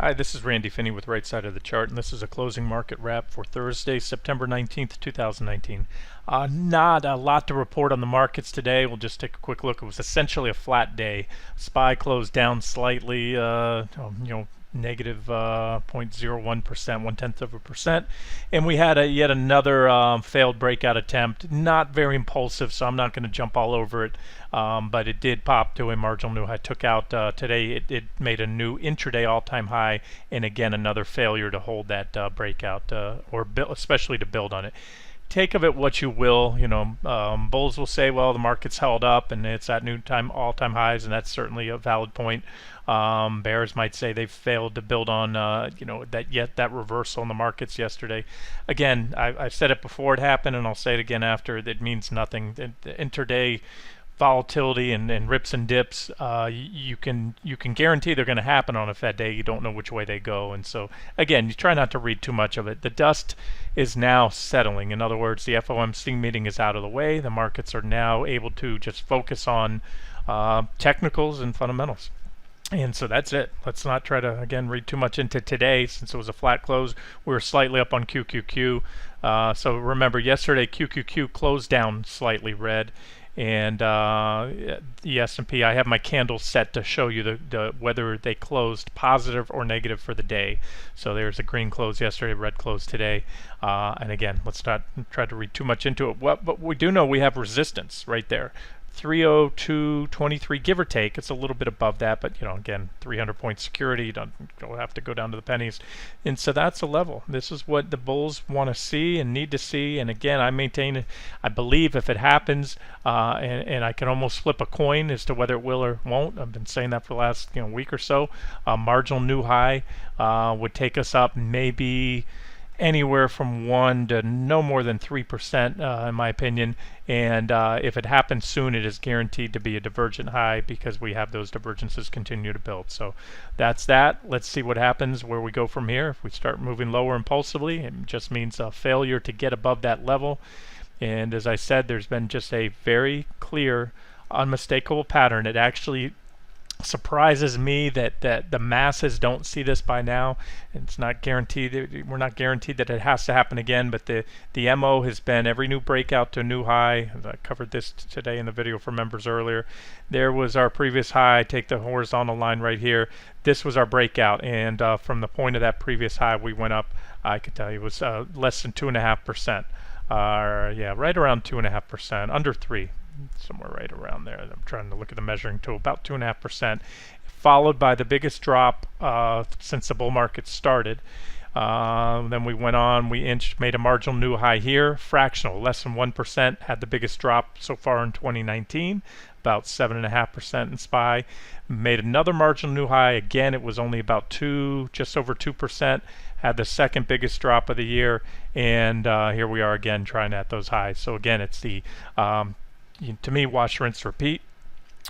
Hi, this is Randy Finney with Right Side of the Chart, and this is a closing market wrap for Thursday, September 19th, 2019. Not a lot to report on the markets today. We'll just take a quick look. It was essentially a flat day. SPY closed down slightly, negative 0.01%, 0.1%, and we had yet another failed breakout attempt. Not very impulsive, so I'm not going to jump all over it, but it did pop to a marginal new high. Took out today. It made a new intraday all-time high, and again another failure to hold that breakout, especially to build on it. Take of it what you will. Bulls will say, well, the market's held up and it's at new all-time highs, and that's certainly a valid point. Bears might say they've failed to build on that reversal in the markets yesterday. Again, I've said it before it happened, and I'll say it again after. It means nothing. The intraday volatility and rips and dips, you can guarantee they're going to happen on a Fed day. You don't know which way they go, and so again, you try not to read too much of it. The dust is now settling. In other words, the FOMC meeting is out of the way. The markets are now able to just focus on technicals and fundamentals. And so that's it. Let's not try to, again, read too much into today. Since it was a flat close, we were slightly up on QQQ. So remember, yesterday QQQ closed down slightly red. And the S&P, I have my candles set to show you whether they closed positive or negative for the day. So there's a green close yesterday, red close today. And again, let's not try to read too much into it. But we do know we have resistance right there. 302.23, give or take. It's a little bit above that, but again, 300-point security. You don't have to go down to the pennies, and so that's a level. This is what the bulls want to see and need to see. And again, I believe if it happens, and I can almost flip a coin as to whether it will or won't. I've been saying that for the last week or so. A marginal new high would take us up maybe anywhere from 1 to no more than 3%, in my opinion. And if it happens soon, it is guaranteed to be a divergent high because we have those divergences continue to build. So that's that. Let's see what happens where we go from here. If we start moving lower impulsively, it just means a failure to get above that level. And as I said, there's been just a very clear, unmistakable pattern. It actually surprises me that the masses don't see this by now. It's not guaranteed. We're not guaranteed that it has to happen again, but the MO has been every new breakout to a new high. I covered this today in the video for members earlier. There was our previous high. Take the horizontal line right here. This was our breakout, and from the point of that previous high, we went up. I could tell you it was less than 2.5%. Right around 2.5%, under 3. Somewhere right around there. I'm trying to look at the measuring tool. About 2.5%, followed by the biggest drop since the bull market started. Then we went on. We made a marginal new high here, fractional, less than 1%. Had the biggest drop so far in 2019, about 7.5% in SPY. Made another marginal new high. Again, it was only about just over 2%. Had the second biggest drop of the year, and here we are again trying at those highs. So again, it's to me, wash, rinse, repeat.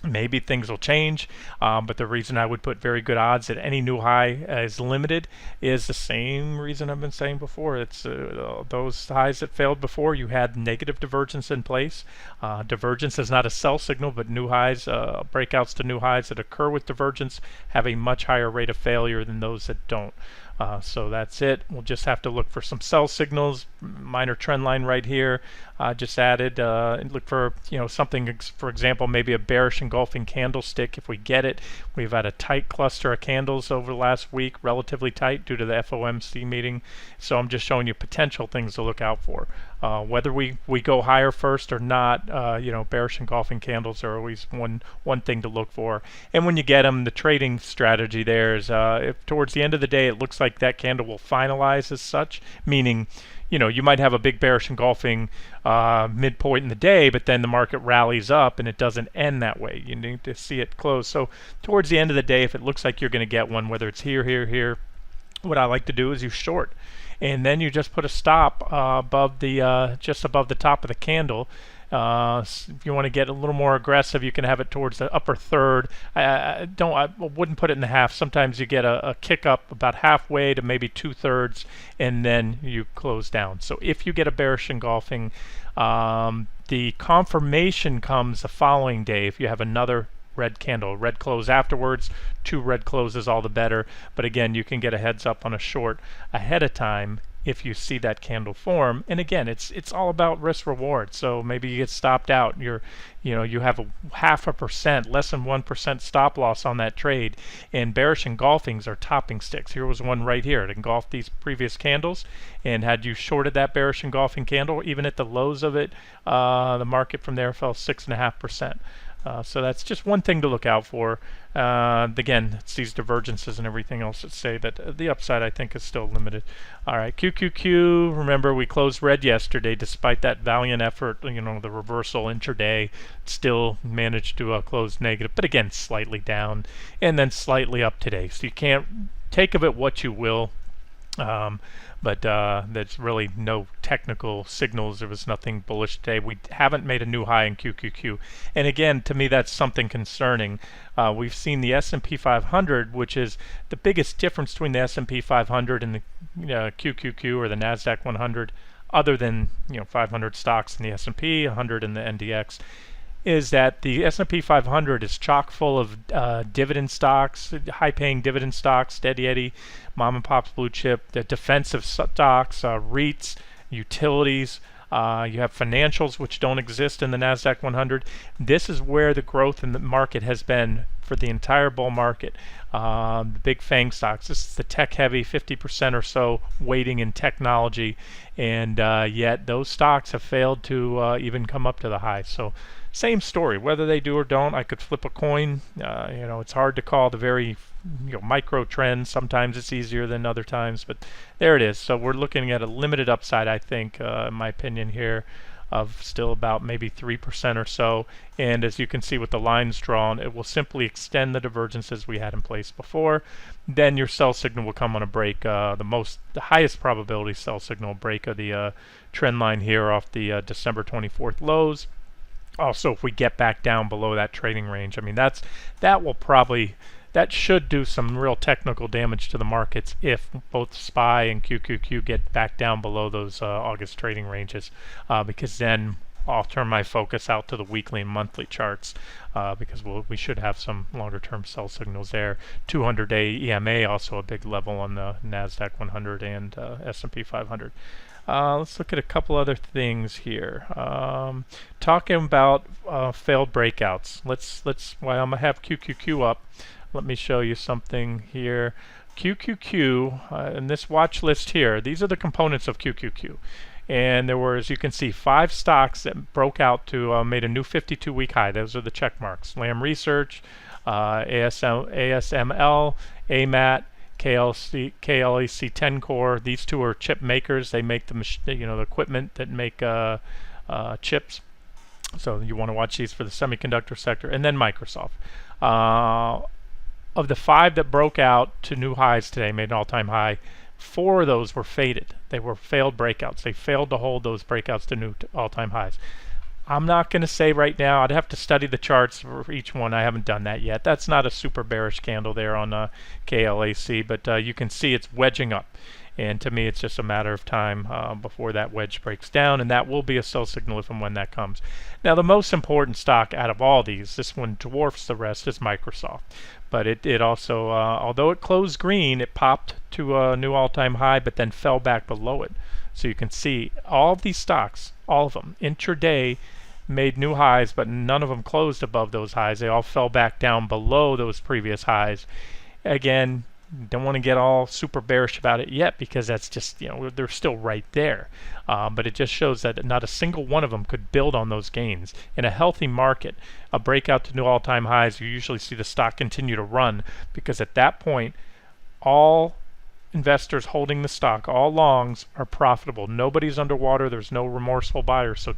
Maybe things will change, but the reason I would put very good odds that any new high is limited is the same reason I've been saying before. It's those highs that failed before. You had negative divergence in place. Divergence is not a sell signal, but new highs, breakouts to new highs that occur with divergence have a much higher rate of failure than those that don't. So that's it. We'll just have to look for some sell signals. Minor trend line right here. Just added. Look for something. For example, maybe a bearish engulfing candlestick. If we get it, we've had a tight cluster of candles over the last week, relatively tight due to the FOMC meeting. So I'm just showing you potential things to look out for. Whether we go higher first or not, bearish engulfing candles are always one thing to look for. And when you get them, the trading strategy there is if towards the end of the day it looks like that candle will finalize as such, meaning you might have a big bearish engulfing midpoint in the day, but then the market rallies up and it doesn't end that way. You need to see it close. So towards the end of the day, if it looks like you're going to get one, whether it's here, what I like to do is you short. And then you just put a stop just above the top of the candle. If you want to get a little more aggressive, you can have it towards the upper third. I wouldn't put it in the half. Sometimes you get a kick up about halfway to maybe 2/3, and then you close down. So if you get a bearish engulfing, the confirmation comes the following day if you have another red candle. Red close afterwards, 2 red closes, all the better. But again, you can get a heads up on a short ahead of time if you see that candle form. And again, it's all about risk reward. So maybe you get stopped out. You have a 0.5%, less than 1% stop loss on that trade. And bearish engulfings are topping sticks. Here was one right here. It engulfed these previous candles, and had you shorted that bearish engulfing candle, even at the lows of it, the market from there fell 6.5%. So that's just one thing to look out for. Again, it's these divergences and everything else that say that the upside, I think, is still limited. All right, QQQ, remember we closed red yesterday despite that valiant effort, the reversal intraday, still managed to close negative, but again, slightly down and then slightly up today. So you can't take of it what you will. But there's really no technical signals. There was nothing bullish today. We haven't made a new high in QQQ. And again, to me, that's something concerning. We've seen the S&P 500, which is the biggest difference between the S&P 500 and the QQQ or the NASDAQ 100, other than 500 stocks in the S&P, 100 in the NDX, is that the S&P 500 is chock full of dividend stocks, high-paying dividend stocks, steady Eddie, mom and pop's blue chip, the defensive stocks, REITs, utilities. You have financials, which don't exist in the NASDAQ 100. This is where the growth in the market has been for the entire bull market. The big FANG stocks. This is the tech-heavy, 50% or so weighting in technology, and yet those stocks have failed to even come up to the high. So same story, whether they do or don't. I could flip a coin. It's hard to call the very micro trends. Sometimes it's easier than other times, but there it is. So we're looking at a limited upside, I think, in my opinion here, of still about maybe 3% or so. And as you can see with the lines drawn, it will simply extend the divergences we had in place before. Then your sell signal will come on a break. The highest probability sell signal break of the trend line here off the December 24th lows. Also, if we get back down below that trading range, I mean, that should do some real technical damage to the markets if both SPY and QQQ get back down below those August trading ranges, because then I'll turn my focus out to the weekly and monthly charts, because we should have some longer-term sell signals there. 200-day EMA also a big level on the NASDAQ 100 and S&P 500. Let's look at a couple other things here. Talking about failed breakouts. While I'm gonna have QQQ up, let me show you something here. QQQ in this watch list here. These are the components of QQQ, and there were, as you can see, 5 stocks that broke out to made a new 52-week high. Those are the check marks: Lam Research, ASML, AMAT, KLEC 10 core. These two are chip makers. They make the equipment that make chips. So you want to watch these for the semiconductor sector. And then Microsoft. Of the 5 that broke out to new highs today, made an all-time high, 4 of those were faded. They were failed breakouts. They failed to hold those breakouts to new all-time highs. I'm not going to say right now. I'd have to study the charts for each one. I haven't done that yet. That's not a super bearish candle there on KLAC, but you can see it's wedging up. And to me, it's just a matter of time before that wedge breaks down, and that will be a sell signal if and when that comes. Now, the most important stock out of all these, this one dwarfs the rest, is Microsoft. But it also, although it closed green, it popped to a new all-time high, but then fell back below it. So you can see all of these stocks, all of them, intraday made new highs, but none of them closed above those highs. They all fell back down below those previous highs. Again, don't want to get all super bearish about it yet, because that's just, they're still right there. But it just shows that not a single one of them could build on those gains. In a healthy market, a breakout to new all-time highs, you usually see the stock continue to run, because at that point, all investors holding the stock, all longs, are profitable. Nobody's underwater. There's no remorseful buyers. So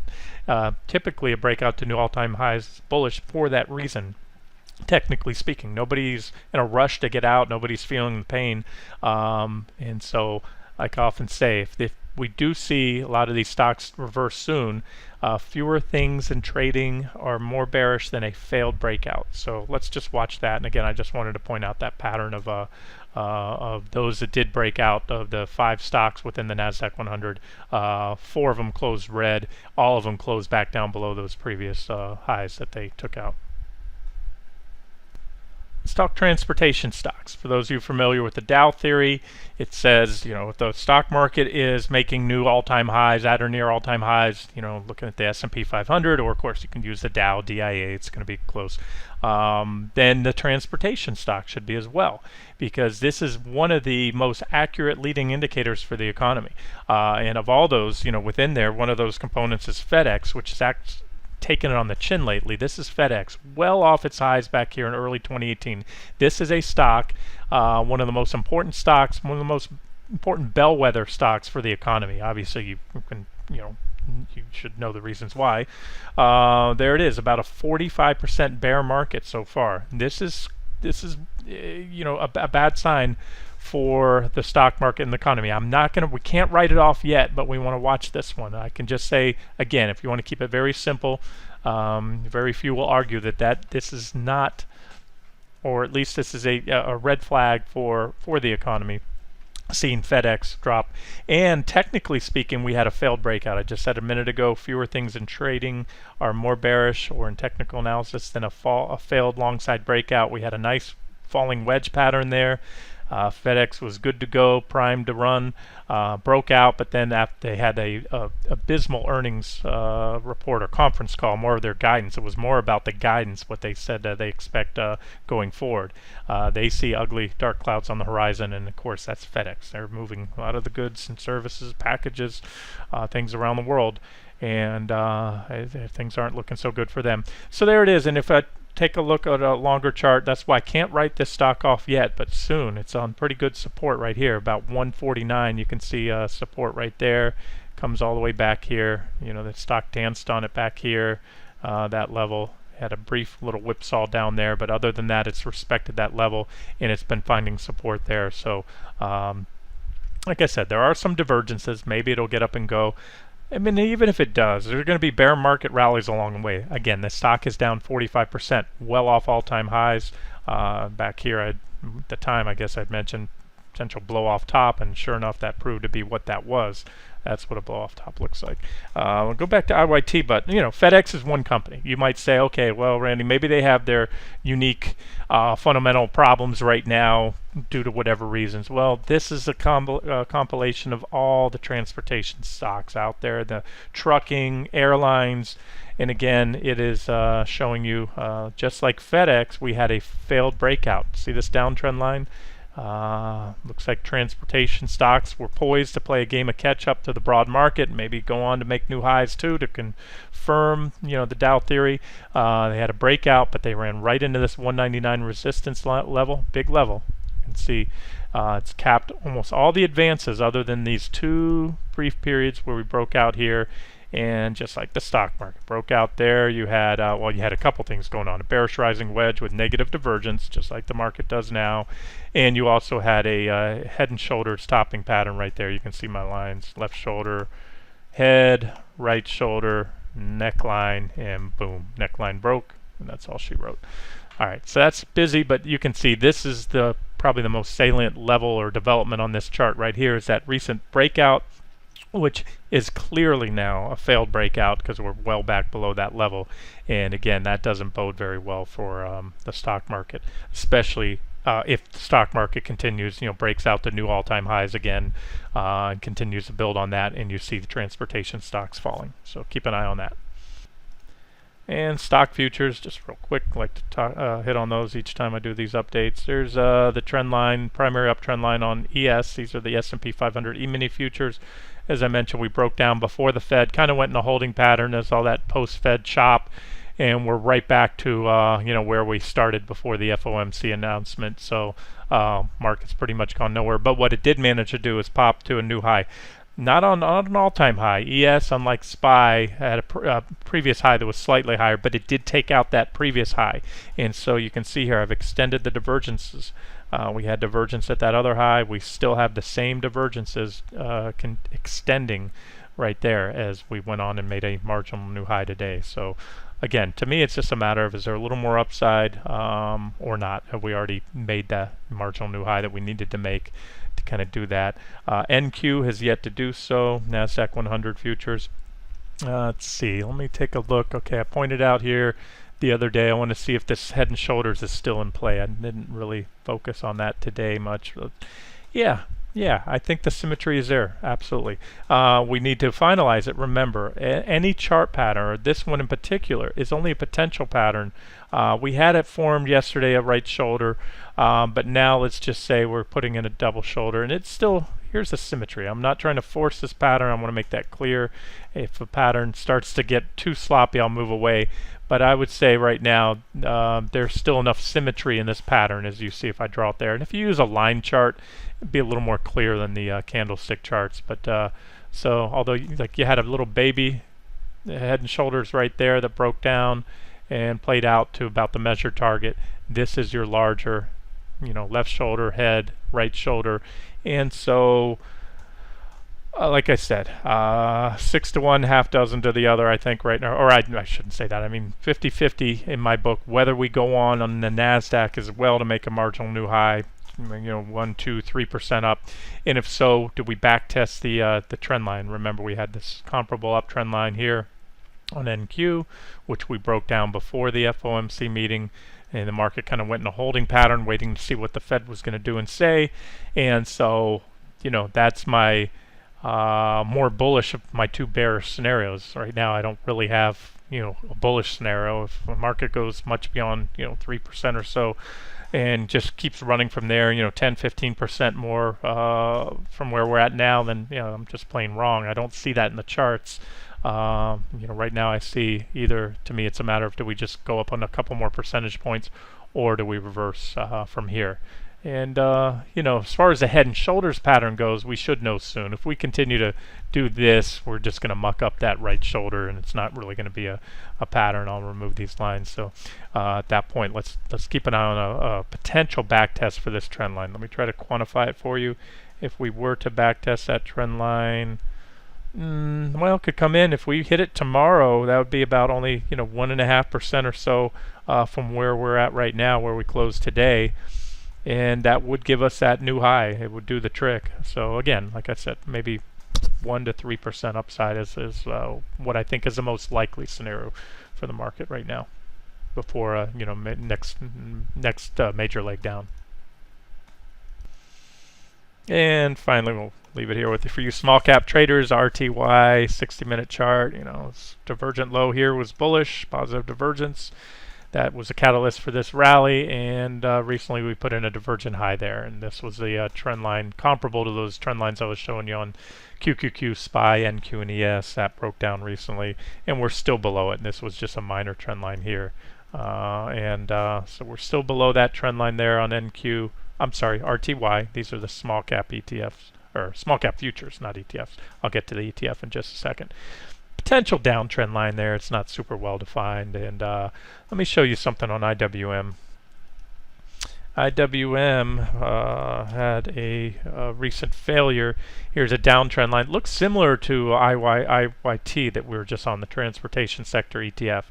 typically a breakout to new all-time highs is bullish for that reason. Technically speaking, nobody's in a rush to get out. Nobody's feeling the pain. And so, like I often say, if we do see a lot of these stocks reverse soon, fewer things in trading are more bearish than a failed breakout. So let's just watch that. And again, I just wanted to point out that pattern of those that did break out. Of the 5 stocks within the NASDAQ 100, 4 of them closed red. All of them closed back down below those previous highs that they took out. Let's talk transportation stocks. For those of you familiar with the Dow theory, it says, if the stock market is making new all-time highs, at or near all-time highs, looking at the S&P 500, or of course you can use the Dow, DIA, it's going to be close, then the transportation stock should be as well, because this is one of the most accurate leading indicators for the economy. And of all those, within there, one of those components is FedEx, which is taken it on the chin lately. This is FedEx, well off its highs back here in early 2018. This is a stock, one of the most important stocks, one of the most important bellwether stocks for the economy. Obviously, you can, you should know the reasons why. There it is, about a 45% bear market so far. This is a bad sign for the stock market and the economy. We can't write it off yet, but we want to watch this one. I can just say, again, if you want to keep it very simple, very few will argue that this is not, or at least this is a red flag for the economy. Seeing FedEx drop, and technically speaking, we had a failed breakout. I just said a minute ago, fewer things in trading are more bearish or in technical analysis than a failed long side breakout. We had a nice falling wedge pattern there. FedEx was good to go, primed to run, broke out, but then after they had a abysmal earnings report or conference call, more of their guidance. It was more about the guidance, what they said they expect going forward. They see ugly dark clouds on the horizon, and of course that's FedEx. They're moving a lot of the goods and services, packages, things around the world, and things aren't looking so good for them. So there it is, and if I take a look at a longer chart, that's why I can't write this stock off yet, but soon. It's on pretty good support right here, about 149. You can see support right there, comes all the way back here. The stock danced on it back here, that level. Had a brief little whipsaw down there, but other than that, it's respected that level, and it's been finding support there. So like I said, there are some divergences. Maybe it'll get up and go. I mean, even if it does, there are going to be bear market rallies along the way. Again, the stock is down 45%, well off all-time highs. Back here, at the time, I guess I'd mentioned potential blow-off top, and sure enough, that proved to be what that was. That's what a blow-off top looks like. We'll go back to IYT, but FedEx is one company. You might say, okay, well, Randy, maybe they have their unique fundamental problems right now due to whatever reasons. Well, this is a compilation of all the transportation stocks out there, the trucking, airlines, and again, it is showing you, just like FedEx, we had a failed breakout. See this downtrend line? Looks like transportation stocks were poised to play a game of catch-up to the broad market, maybe go on to make new highs too to confirm, the Dow theory. They had a breakout, but they ran right into this 199 resistance level, big level. You can see it's capped almost all the advances other than these two brief periods where we broke out here. And just like the stock market broke out there, you had you had a couple things going on: a bearish rising wedge with negative divergence, just like the market does now, and you also had a head and shoulders topping pattern right there. You can see my lines: left shoulder, head, right shoulder, neckline, and boom, neckline broke, and that's all she wrote. All right, so that's busy, but you can see this is probably the most salient level or development on this chart right here, is that recent breakout, which is clearly now a failed breakout because we're well back below that level. And again, that doesn't bode very well for the stock market, especially if the stock market continues, breaks out to new all-time highs again, and continues to build on that, and you see the transportation stocks falling. So keep an eye on that. And stock futures, just real quick, I like to hit on those each time I do these updates. There's the trend line, primary uptrend line on ES. These are the S&P 500 E-mini futures. As I mentioned, we broke down before the Fed, kind of went in a holding pattern as all that post-Fed chop, and we're right back to where we started before the FOMC announcement. So market's pretty much gone nowhere. But what it did manage to do is pop to a new high. Not on an all-time high. ES, unlike SPY, had a previous high that was slightly higher, but it did take out that previous high. And so you can see here I've extended the divergences. We had divergence at that other high. We still have the same divergences extending right there as we went on and made a marginal new high today. So again, to me, it's just a matter of, is there a little more upside or not? Have we already made that marginal new high that we needed to make to kind of do that? NQ has yet to do so. NASDAQ 100 futures. Let's see. Let me take a look. Okay, I pointed out here the other day. I want to see if this head and shoulders is still in play. I didn't really focus on that today much. But yeah, I think the symmetry is there, absolutely. We need to finalize it. Remember, any chart pattern, or this one in particular, is only a potential pattern. We had it formed yesterday, a right shoulder, but now let's just say we're putting in a double shoulder, and it's still, here's the symmetry. I'm not trying to force this pattern. I want to make that clear. If a pattern starts to get too sloppy, I'll move away. But I would say right now there's still enough symmetry in this pattern, as you see if I draw it there. And if you use a line chart, it'd be a little more clear than the candlestick charts. But so although like you had a little baby head and shoulders right there that broke down and played out to about the measured target, this is your larger, left shoulder, head, right shoulder. And so like I said, 6 to 1, half dozen to the other, I think right now. Or I shouldn't say that. I mean 50-50 in my book. Whether we go on the NASDAQ as well to make a marginal new high, 1, 2, 3% up, and if so, do we back test the trend line? Remember, we had this comparable uptrend line here on NQ, which we broke down before the FOMC meeting, and the market kind of went in a holding pattern, waiting to see what the Fed was going to do and say. And so, that's my more bullish of my two bearish scenarios. Right now I don't really have a bullish scenario. If the market goes much beyond 3% or so and just keeps running from there, 10-15% more from where we're at now, then I'm just plain wrong. I don't see that in the charts. Right now I see either, to me it's a matter of, do we just go up on a couple more percentage points, or do we reverse from here? And as far as the head and shoulders pattern goes, we should know soon. If we continue to do this, we're just going to muck up that right shoulder, and it's not really going to be a pattern. I'll remove these lines. So at that point, let's keep an eye on a potential back test for this trend line. Let me try to quantify it for you. If we were to back test that trend line, well, it could come in. If we hit it tomorrow, that would be about only 1.5% or so from where we're at right now, where we closed today. And that would give us that new high. It would do the trick. So again, like I said, maybe 1 to 3% upside is what I think is the most likely scenario for the market right now, before next major leg down. And finally, we'll leave it here with, for you small cap traders, RTY 60-minute chart. Divergent low here was bullish, positive divergence. That was a catalyst for this rally, and recently we put in a divergent high there, and this was the trend line comparable to those trend lines I was showing you on QQQ, SPY, NQ, and ES. That broke down recently, and we're still below it, and this was just a minor trend line here. So we're still below that trend line there on NQ. I'm sorry, RTY. These are the small cap ETFs, or small cap futures, not ETFs. I'll get to the ETF in just a second. Potential downtrend line there. It's not super well defined. And let me show you something on IWM. IWM had a recent failure. Here's a downtrend line. Looks similar to IYT that we were just on, the transportation sector ETF.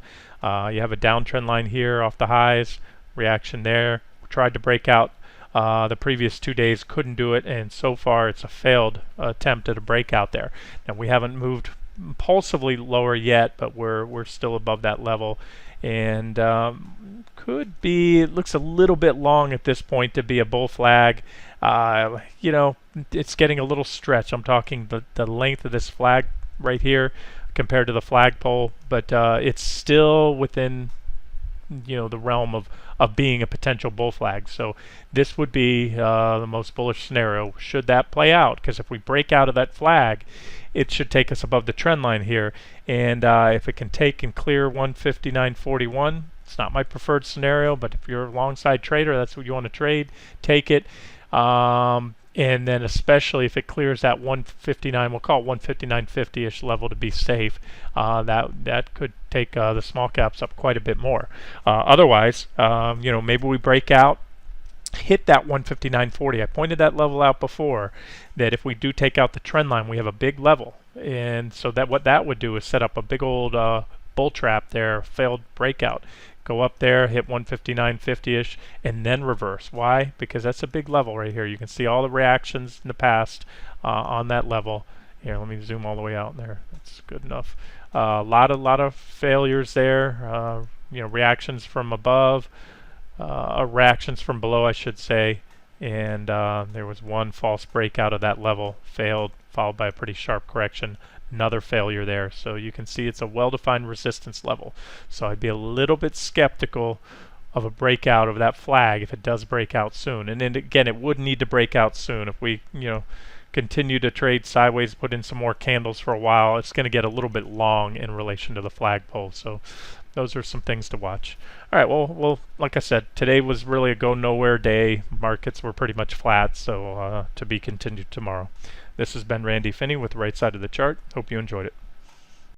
You have a downtrend line here off the highs, reaction there. We tried to break out the previous 2 days, couldn't do it, and so far it's a failed attempt at a breakout there. Now we haven't moved impulsively lower yet, but we're still above that level, and could be, it looks a little bit long at this point to be a bull flag. It's getting a little stretch. I'm talking the length of this flag right here compared to the flagpole, but it's still within the realm of being a potential bull flag. So this would be the most bullish scenario should that play out, because if we break out of that flag, it should take us above the trend line here, and if it can take and clear 159.41, it's not my preferred scenario, but if you're a long side trader, that's what you want to trade, take it. And then especially if it clears that 159, we'll call it 159.50-ish level to be safe, that could take the small caps up quite a bit more. Otherwise, maybe we break out, hit that 159.40. I pointed that level out before, that if we do take out the trend line, we have a big level, and so that what that would do is set up a big old bull trap there, failed breakout. Go up there, hit 159.50-ish, and then reverse. Why? Because that's a big level right here. You can see all the reactions in the past on that level. Here, let me zoom all the way out there. That's good enough. A lot of failures there. reactions from above, reactions from below, I should say, and there was one false breakout of that level, failed, followed by a pretty sharp correction, another failure there. So you can see it's a well-defined resistance level. So I'd be a little bit skeptical of a breakout of that flag if it does break out soon. And then again, it would need to break out soon. If we, continue to trade sideways, put in some more candles for a while, it's going to get a little bit long in relation to the flagpole. So those are some things to watch. All right, well, like I said, today was really a go nowhere day. Markets were pretty much flat, so to be continued tomorrow. This has been Randy Finney with Right Side of the Chart. Hope you enjoyed it.